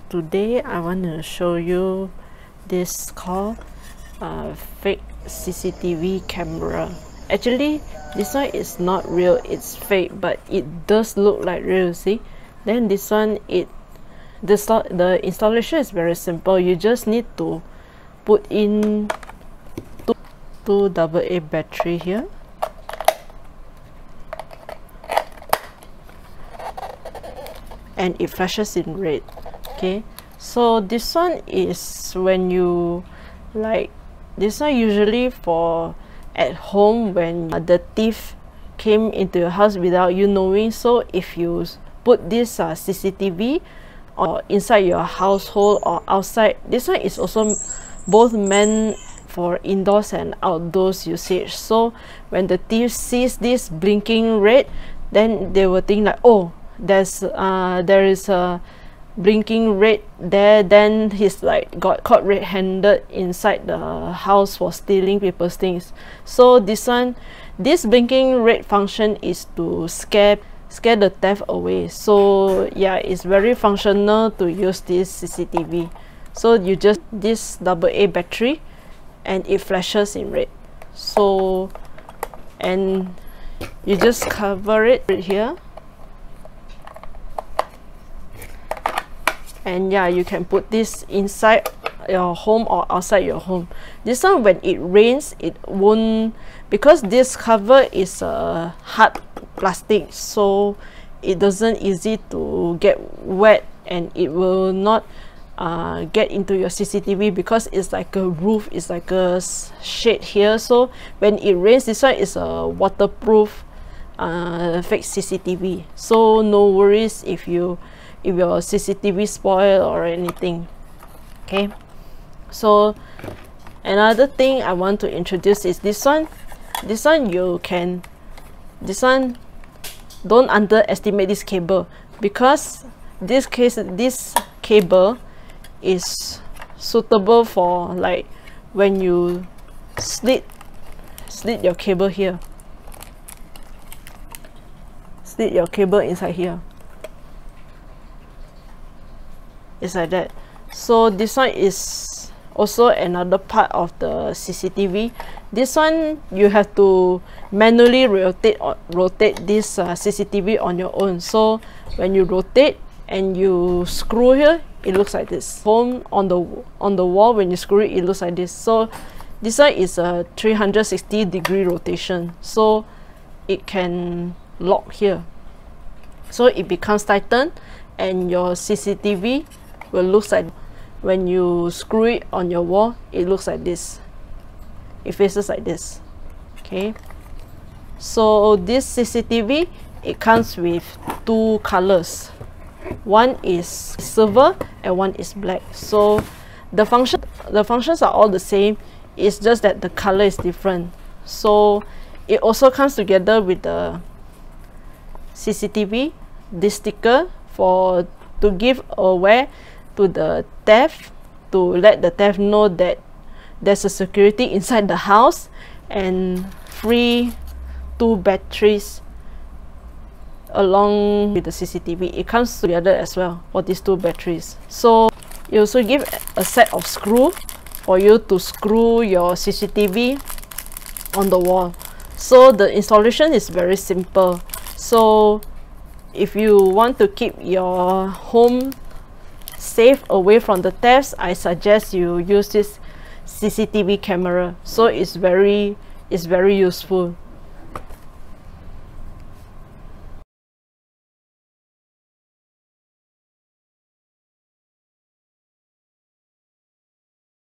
Today I want to show you this called fake CCTV camera. Actually this one is not real, it's fake, but it does look like real. See, then this one, the installation is very simple. You just need to put in two AA battery here, and it flashes in red. Okay, so this one is when you this one usually for at home when the thief came into your house without you knowing. So if you put this CCTV or inside your household or outside, this one is also both meant for indoors and outdoors usage. So when the thief sees this blinking red, then they will think like, oh, there is a blinking red there, then he's like got caught red-handed inside the house for stealing people's things. So this blinking red function is to scare the theft away. So yeah, it's very functional to use this CCTV. So you just this AA battery and it flashes in red. So, and you just cover it right here. And yeah, you can put this inside your home or outside your home. This one, when it rains, it won't, because this cover is a hard plastic, so it doesn't easy to get wet, and it will not get into your CCTV because it's like a roof, it's like a shade here. So when it rains, this one is a waterproof fake CCTV. So no worries if your CCTV spoil or anything. Okay, so another thing I want to introduce is this one. Don't underestimate this cable, because this cable is suitable for like when you slit your cable here, slit your cable inside here. It's like that. So this one is also another part of the CCTV. This one you have to manually rotate this CCTV on your own. So when you rotate and you screw here, it looks like this. Home on the wall, when you screw it, it looks like this. So this one is a 360-degree rotation, so it can lock here. So it becomes tightened, and your CCTV will look like, when you screw it on your wall, it looks like this. It faces like this. Okay, so this CCTV, it comes with two colors. One is silver and one is black. So the functions are all the same, it's just that the color is different. So it also comes together with the CCTV, this sticker to give aware to the theft, to let the theft know that there's a security inside the house, and free 2 batteries along with the CCTV. It comes together as well for these 2 batteries. So you also give a set of screw for you to screw your CCTV on the wall. So the installation is very simple. So if you want to keep your home safe away from the thefts, I suggest you use this CCTV camera. So it's very useful.